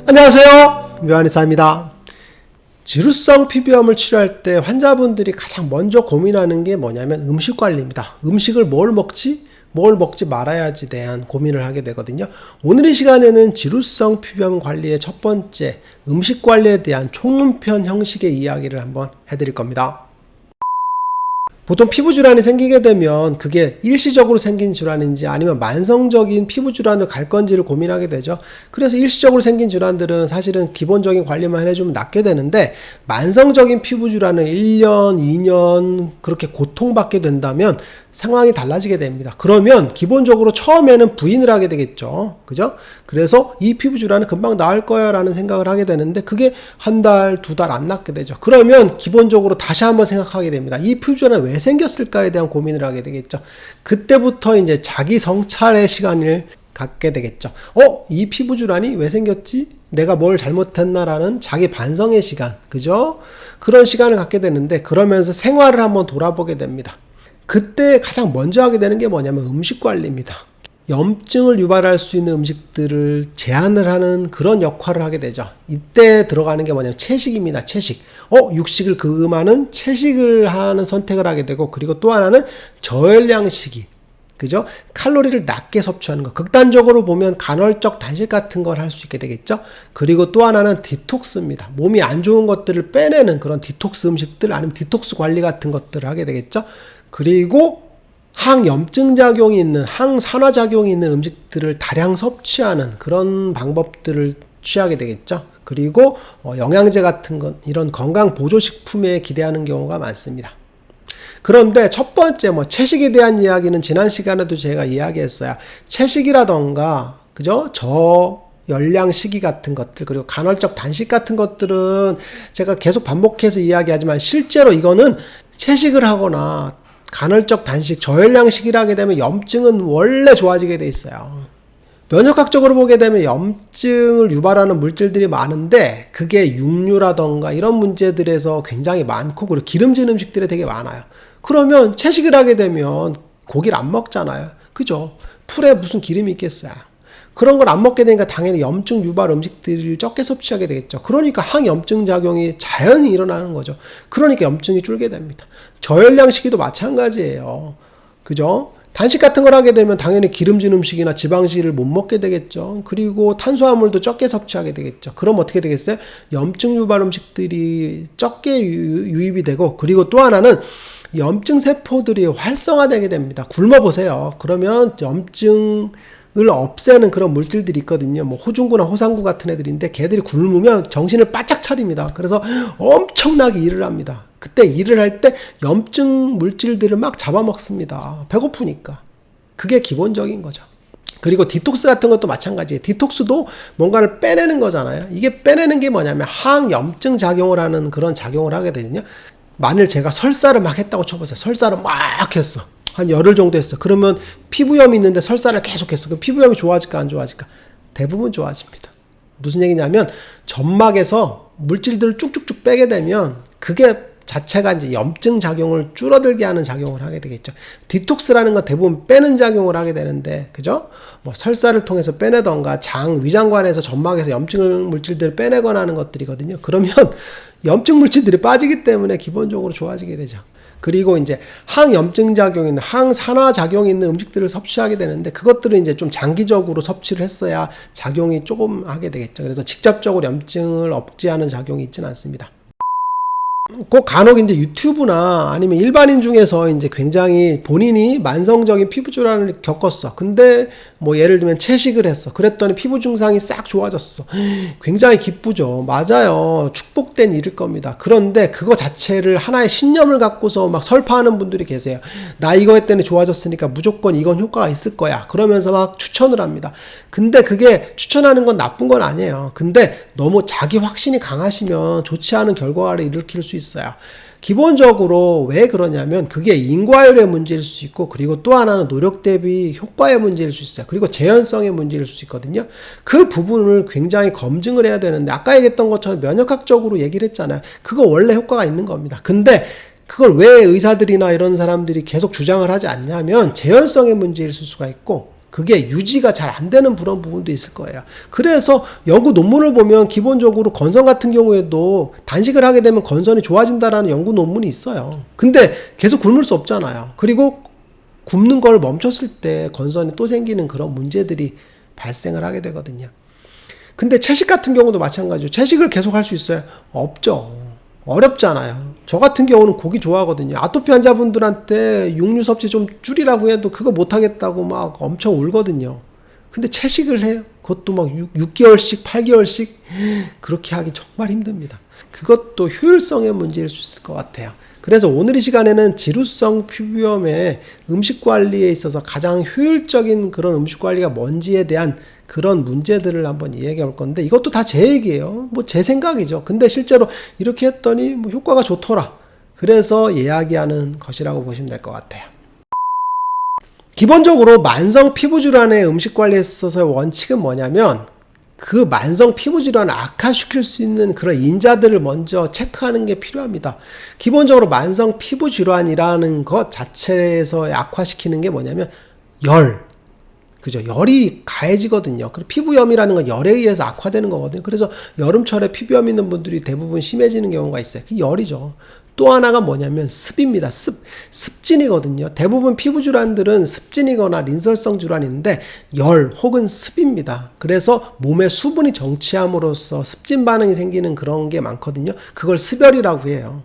안녕하세요, 묘한의사입니다. 지루성 피부염을 치료할 때 환자분들이 가장 먼저 고민하는 게 뭐냐면 음식 관리입니다. 음식을 뭘 먹지 말아야지 대한 고민을 하게 되거든요. 오늘 이 시간에는 지루성 피부염 관리의 첫 번째 음식 관리에 대한 총론편 형식의 이야기를 한번 해드릴 겁니다. 보통 피부 질환이 생기게 되면 그게 일시적으로 생긴 질환인지 아니면 만성적인 피부 질환을 갈 건지를 고민하게 되죠. 그래서 일시적으로 생긴 질환들은 사실은 기본적인 관리만 해주면 낫게 되는데, 만성적인 피부 질환을 1년, 2년 그렇게 고통받게 된다면 상황이 달라지게 됩니다. 그러면 기본적으로 처음에는 부인을 하게 되겠죠. 그죠? 그래서 이 피부 질환은 금방 나을 거야 라는 생각을 하게 되는데, 그게 한 달, 두 달 안 낫게 되죠. 그러면 기본적으로 다시 한번 생각하게 됩니다. 이 피부 질환은 왜 생겼을까에 대한 고민을 하게 되겠죠. 그때부터 이제 자기 성찰의 시간을 갖게 되겠죠. 이 피부 질환이 왜 생겼지? 내가 뭘 잘못했나라는 자기 반성의 시간, 그죠? 그런 시간을 갖게 되는데, 그러면서 생활을 한번 돌아보게 됩니다. 그때 가장 먼저 하게 되는 게 뭐냐면 음식 관리입니다. 염증을 유발할 수 있는 음식들을 제한을 하는 그런 역할을 하게 되죠. 이때 들어가는 게 뭐냐면 채식입니다. 채식. 육식을 금하는 채식을 하는 선택을 하게 되고, 그리고 또 하나는 저열량식이, 그죠? 칼로리를 낮게 섭취하는 거. 극단적으로 보면 간헐적 단식 같은 걸 할 수 있게 되겠죠. 그리고 또 하나는 디톡스입니다. 몸이 안 좋은 것들을 빼내는 그런 디톡스 음식들, 아니면 디톡스 관리 같은 것들을 하게 되겠죠. 그리고 항염증 작용이 있는, 항산화 작용이 있는 음식들을 다량 섭취하는 그런 방법들을 취하게 되겠죠. 그리고 영양제 같은 것, 이런 건강 보조식품에 기대하는 경우가 많습니다. 그런데 첫 번째 채식에 대한 이야기는 지난 시간에도 제가 이야기했어요. 채식이라던가, 그죠? 저열량 식이 같은 것들, 그리고 간헐적 단식 같은 것들은 제가 계속 반복해서 이야기하지만, 실제로 이거는 채식을 하거나 간헐적 단식, 저열량식이라 하게 되면 염증은 원래 좋아지게 돼 있어요. 면역학적으로 보게 되면 염증을 유발하는 물질들이 많은데, 그게 육류라던가 이런 문제들에서 굉장히 많고, 그리고 기름진 음식들이 되게 많아요. 그러면 채식을 하게 되면 고기를 안 먹잖아요. 그죠? 풀에 무슨 기름이 있겠어요. 그런 걸 안 먹게 되니까 당연히 염증 유발 음식들을 적게 섭취하게 되겠죠. 그러니까 항염증 작용이 자연히 일어나는 거죠. 그러니까 염증이 줄게 됩니다. 저열량 식이도 마찬가지예요. 그죠? 단식 같은 걸 하게 되면 당연히 기름진 음식이나 지방식을 못 먹게 되겠죠. 그리고 탄수화물도 적게 섭취하게 되겠죠. 그럼 어떻게 되겠어요? 염증 유발 음식들이 적게 유입이 되고, 그리고 또 하나는 염증 세포들이 활성화되게 됩니다. 굶어보세요. 그러면 염증을 없애는 그런 물질들이 있거든요. 호중구나 호상구 같은 애들인데, 걔들이 굶으면 정신을 바짝 차립니다. 그래서 엄청나게 일을 합니다. 그때 일을 할 때 염증 물질들을 막 잡아먹습니다. 배고프니까. 그게 기본적인 거죠. 그리고 디톡스 같은 것도 마찬가지예요. 디톡스도 뭔가를 빼내는 거잖아요. 이게 빼내는 게 뭐냐면 항염증 작용을 하는 그런 작용을 하게 되거든요. 만일 제가 설사를 막 했다고 쳐보세요. 설사를 막 했어. 한 열흘 정도 했어. 그러면 피부염이 있는데 설사를 계속 했어. 그럼 피부염이 좋아질까 안 좋아질까? 대부분 좋아집니다. 무슨 얘기냐면 점막에서 물질들을 쭉쭉쭉 빼게 되면 그게 자체가 이제 염증 작용을 줄어들게 하는 작용을 하게 되겠죠. 디톡스라는 건 대부분 빼는 작용을 하게 되는데, 그죠? 설사를 통해서 빼내던가 위장관에서 점막에서 염증 물질들을 빼내거나 하는 것들이거든요. 그러면 염증 물질들이 빠지기 때문에 기본적으로 좋아지게 되죠. 그리고 이제 항염증 작용이 있는, 항산화 작용이 있는 음식들을 섭취하게 되는데, 그것들은 이제 좀 장기적으로 섭취를 했어야 작용이 조금 하게 되겠죠. 그래서 직접적으로 염증을 억제하는 작용이 있지는 않습니다. 꼭 간혹 이제 유튜브나 아니면 일반인 중에서 이제 굉장히 본인이 만성적인 피부 질환을 겪었어. 근데 예를 들면 채식을 했어. 그랬더니 피부 증상이 싹 좋아졌어. 굉장히 기쁘죠. 맞아요. 축복된 일일 겁니다. 그런데 그거 자체를 하나의 신념을 갖고서 막 설파하는 분들이 계세요. 나 이거 했더니 좋아졌으니까 무조건 이건 효과가 있을 거야. 그러면서 막 추천을 합니다. 근데 그게 추천하는 건 나쁜 건 아니에요. 근데 너무 자기 확신이 강하시면 좋지 않은 결과를 일으킬 수 있어요. 기본적으로 왜 그러냐면 그게 인과율의 문제일 수 있고, 그리고 또 하나는 노력 대비 효과의 문제일 수 있어요. 그리고 재현성의 문제일 수 있거든요. 그 부분을 굉장히 검증을 해야 되는데, 아까 얘기했던 것처럼 면역학적으로 얘기를 했잖아요. 그거 원래 효과가 있는 겁니다. 근데 그걸 왜 의사들이나 이런 사람들이 계속 주장을 하지 않냐면 재현성의 문제일 수가 있고, 그게 유지가 잘 안 되는 그런 부분도 있을 거예요. 그래서 연구 논문을 보면 기본적으로 건선 같은 경우에도 단식을 하게 되면 건선이 좋아진다라는 연구 논문이 있어요. 근데 계속 굶을 수 없잖아요. 그리고 굶는 걸 멈췄을 때 건선이 또 생기는 그런 문제들이 발생을 하게 되거든요. 근데 채식 같은 경우도 마찬가지죠. 채식을 계속 할 수 있어요? 없죠. 어렵잖아요. 저 같은 경우는 고기 좋아하거든요. 아토피 환자분들한테 육류 섭취 좀 줄이라고 해도 그거 못하겠다고 막 엄청 울거든요. 근데 채식을 해요. 그것도 막 6개월씩, 8개월씩 그렇게 하기 정말 힘듭니다. 그것도 효율성의 문제일 수 있을 것 같아요. 그래서 오늘 이 시간에는 지루성 피부염의 음식 관리에 있어서 가장 효율적인 그런 음식 관리가 뭔지에 대한 그런 문제들을 한번 이야기해 볼 건데, 이것도 다 제 얘기예요. 뭐 제 생각이죠. 근데 실제로 이렇게 했더니 뭐 효과가 좋더라. 그래서 이야기하는 것이라고 보시면 될 것 같아요. 기본적으로 만성 피부질환의 음식 관리에 있어서의 원칙은 뭐냐면, 그 만성 피부질환을 악화시킬 수 있는 그런 인자들을 먼저 체크하는 게 필요합니다. 기본적으로 만성 피부질환이라는 것 자체에서 악화시키는 게 뭐냐면 그죠? 열이 가해지거든요. 그리고 피부염이라는 건 열에 의해서 악화되는 거거든요. 그래서 여름철에 피부염 있는 분들이 대부분 심해지는 경우가 있어요. 그 열이죠. 또 하나가 뭐냐면 습입니다. 습진이거든요. 대부분 피부 질환들은 습진이거나 린설성 질환인데 열 혹은 습입니다. 그래서 몸에 수분이 정치함으로써 습진 반응이 생기는 그런 게 많거든요. 그걸 습열이라고 해요.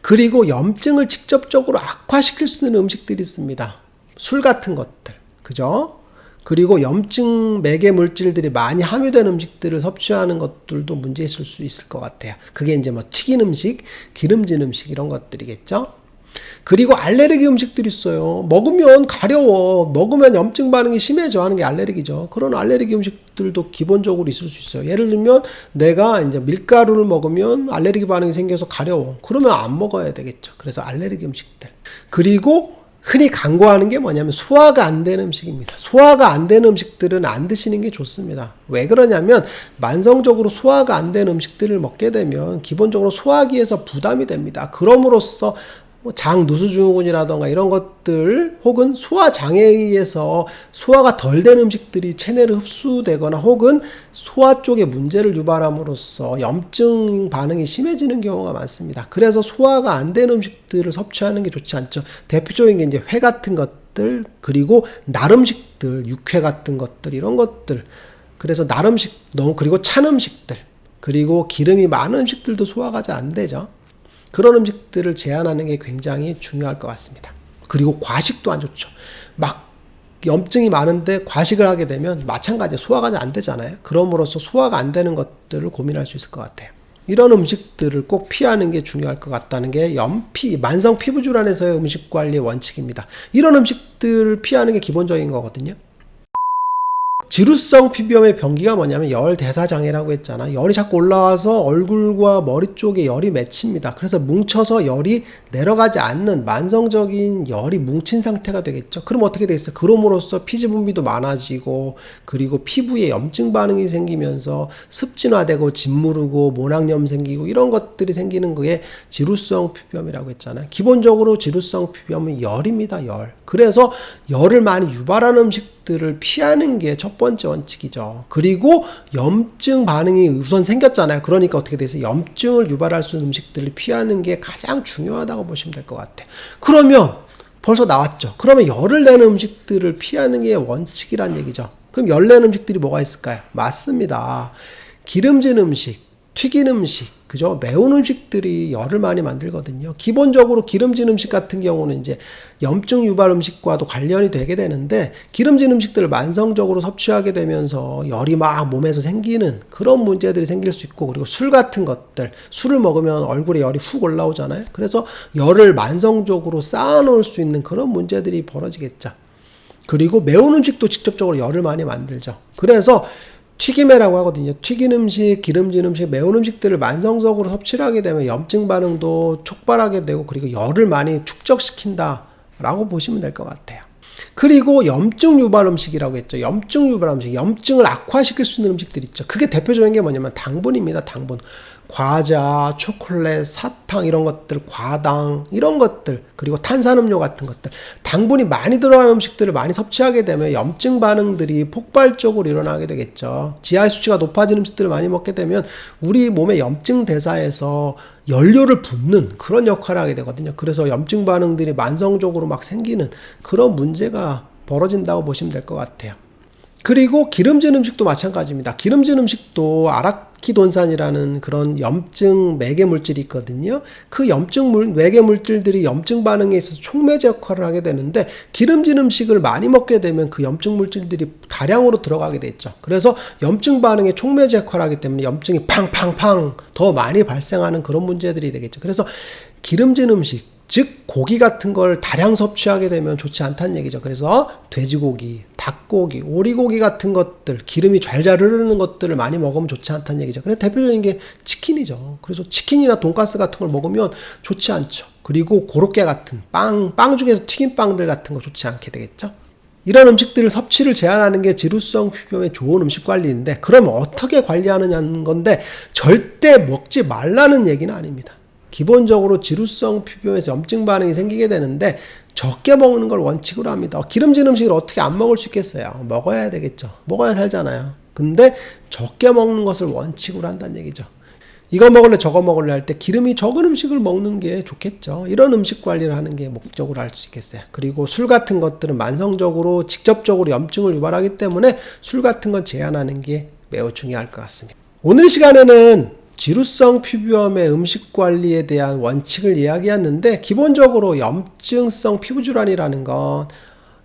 그리고 염증을 직접적으로 악화시킬 수 있는 음식들이 있습니다. 술 같은 것들, 그죠? 그리고 염증 매개 물질들이 많이 함유된 음식들을 섭취하는 것들도 문제 있을 수 있을 것 같아요. 그게 이제 뭐 튀긴 음식, 기름진 음식 이런 것들이겠죠. 그리고 알레르기 음식들이 있어요. 먹으면 가려워. 먹으면 염증 반응이 심해져 하는 게 알레르기죠. 그런 알레르기 음식들도 기본적으로 있을 수 있어요. 예를 들면 내가 이제 밀가루를 먹으면 알레르기 반응이 생겨서 가려워. 그러면 안 먹어야 되겠죠. 그래서 알레르기 음식들. 그리고 흔히 간과하는 게 뭐냐면 소화가 안 되는 음식입니다. 소화가 안 되는 음식들은 안 드시는 게 좋습니다. 왜 그러냐면 만성적으로 소화가 안 되는 음식들을 먹게 되면 기본적으로 소화기에서 부담이 됩니다. 그럼으로써 장 누수증후군이라던가 이런 것들 혹은 소화장애에 의해서 소화가 덜 된 음식들이 체내로 흡수되거나 혹은 소화 쪽에 문제를 유발함으로써 염증 반응이 심해지는 경우가 많습니다. 그래서 소화가 안 된 음식들을 섭취하는 게 좋지 않죠. 대표적인 게 이제 회 같은 것들, 그리고 날 음식들, 육회 같은 것들, 이런 것들. 그래서 날 음식, 그리고 찬 음식들, 그리고 기름이 많은 음식들도 소화가 잘 안 되죠. 그런 음식들을 제한하는 게 굉장히 중요할 것 같습니다. 그리고 과식도 안 좋죠. 막 염증이 많은데 과식을 하게 되면 마찬가지로 소화가 잘 안 되잖아요. 그럼으로써 소화가 안 되는 것들을 고민할 수 있을 것 같아요. 이런 음식들을 꼭 피하는 게 중요할 것 같다는 게 만성 피부질환에서의 음식 관리의 원칙입니다. 이런 음식들을 피하는 게 기본적인 거거든요. 지루성 피부염의 병기가 뭐냐면 열대사장애라고 했잖아. 열이 자꾸 올라와서 얼굴과 머리 쪽에 열이 맺힙니다. 그래서 뭉쳐서 열이 내려가지 않는 만성적인 열이 뭉친 상태가 되겠죠. 그럼 어떻게 되겠어요? 그럼으로써 피지 분비도 많아지고, 그리고 피부에 염증 반응이 생기면서 습진화되고 짓무르고 모낭염 생기고 이런 것들이 생기는 그게 지루성 피부염이라고 했잖아요. 기본적으로 지루성 피부염은 열입니다. 열. 그래서 열을 많이 유발하는 음식들을 피하는 게 첫 번째 원칙이죠. 그리고 염증 반응이 우선 생겼잖아요. 그러니까 어떻게 돼서 염증을 유발할 수 있는 음식들을 피하는 게 가장 중요하다고 보시면 될 것 같아요. 그러면 벌써 나왔죠. 그러면 열을 내는 음식들을 피하는 게 원칙이란 얘기죠. 그럼 열 내는 음식들이 뭐가 있을까요? 맞습니다. 기름진 음식, 튀긴 음식, 그죠? 매운 음식들이 열을 많이 만들거든요. 기본적으로 기름진 음식 같은 경우는 이제 염증 유발 음식과도 관련이 되게 되는데, 기름진 음식들을 만성적으로 섭취하게 되면서 열이 막 몸에서 생기는 그런 문제들이 생길 수 있고, 그리고 술 같은 것들, 술을 먹으면 얼굴에 열이 훅 올라오잖아요. 그래서 열을 만성적으로 쌓아놓을 수 있는 그런 문제들이 벌어지겠죠. 그리고 매운 음식도 직접적으로 열을 많이 만들죠. 그래서 튀김회라고 하거든요. 튀긴 음식, 기름진 음식, 매운 음식들을 만성적으로 섭취를 하게 되면 염증 반응도 촉발하게 되고, 그리고 열을 많이 축적시킨다라고 보시면 될 것 같아요. 그리고 염증 유발 음식이라고 했죠. 염증 유발 음식, 염증을 악화시킬 수 있는 음식들 있죠. 그게 대표적인 게 뭐냐면 당분입니다. 당분. 과자, 초콜릿, 사탕 이런 것들, 과당 이런 것들, 그리고 탄산음료 같은 것들, 당분이 많이 들어간 음식들을 많이 섭취하게 되면 염증 반응들이 폭발적으로 일어나게 되겠죠. GI 수치가 높아진 음식들을 많이 먹게 되면 우리 몸의 염증 대사에서 연료를 붓는 그런 역할을 하게 되거든요. 그래서 염증 반응들이 만성적으로 막 생기는 그런 문제가 벌어진다고 보시면 될 것 같아요. 그리고 기름진 음식도 마찬가지입니다. 기름진 음식도 아라키돈산이라는 그런 염증 매개 물질이 있거든요. 그 염증 매개 물질들이 염증 반응에 있어서 촉매제 역할을 하게 되는데, 기름진 음식을 많이 먹게 되면 그 염증 물질들이 다량으로 들어가게 되죠. 그래서 염증 반응에 촉매제 역할을 하기 때문에 염증이 팡팡팡 더 많이 발생하는 그런 문제들이 되겠죠. 그래서 기름진 음식, 즉 고기 같은 걸 다량 섭취하게 되면 좋지 않다는 얘기죠. 그래서 돼지고기, 닭고기, 오리고기 같은 것들, 기름이 잘잘 흐르는 것들을 많이 먹으면 좋지 않다는 얘기죠. 그래서 대표적인 게 치킨이죠. 그래서 치킨이나 돈가스 같은 걸 먹으면 좋지 않죠. 그리고 고로케 같은 빵 중에서 튀김빵들 같은 거 좋지 않게 되겠죠. 이런 음식들을 섭취를 제한하는 게 지루성 피부염에 좋은 음식 관리인데, 그럼 어떻게 관리하느냐는 건데 절대 먹지 말라는 얘기는 아닙니다. 기본적으로 지루성 피부염에서 염증 반응이 생기게 되는데 적게 먹는 걸 원칙으로 합니다. 기름진 음식을 어떻게 안 먹을 수 있겠어요? 먹어야 되겠죠. 먹어야 살잖아요. 근데 적게 먹는 것을 원칙으로 한다는 얘기죠. 이거 먹을래 저거 먹을래 할 때 기름이 적은 음식을 먹는 게 좋겠죠. 이런 음식 관리를 하는 게 목적으로 할 수 있겠어요. 그리고 술 같은 것들은 만성적으로 직접적으로 염증을 유발하기 때문에 술 같은 건 제한하는 게 매우 중요할 것 같습니다. 오늘 시간에는 지루성 피부염의 음식 관리에 대한 원칙을 이야기했는데, 기본적으로 염증성 피부질환이라는 건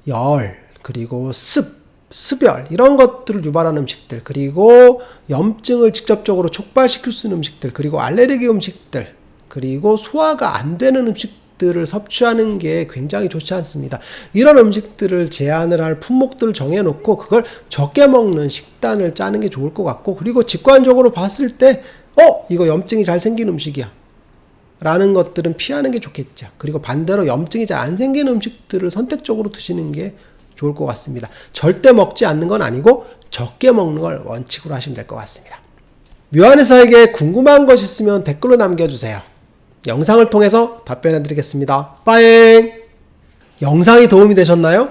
열, 그리고 습열 이런 것들을 유발하는 음식들, 그리고 염증을 직접적으로 촉발시킬 수 있는 음식들, 그리고 알레르기 음식들, 그리고 소화가 안 되는 음식들을 섭취하는 게 굉장히 좋지 않습니다. 이런 음식들을 제한을 할 품목들을 정해놓고 그걸 적게 먹는 식단을 짜는 게 좋을 것 같고, 그리고 직관적으로 봤을 때 이거 염증이 잘 생긴 음식이야 라는 것들은 피하는 게 좋겠죠. 그리고 반대로 염증이 잘 안 생긴 음식들을 선택적으로 드시는 게 좋을 것 같습니다. 절대 먹지 않는 건 아니고 적게 먹는 걸 원칙으로 하시면 될 것 같습니다. 묘한의사에게 궁금한 것 있으면 댓글로 남겨주세요. 영상을 통해서 답변해 드리겠습니다. 빠잉! 영상이 도움이 되셨나요?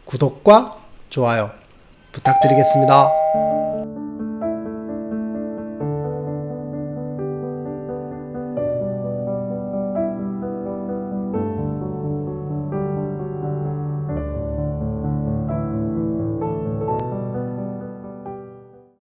구독과 좋아요 부탁드리겠습니다.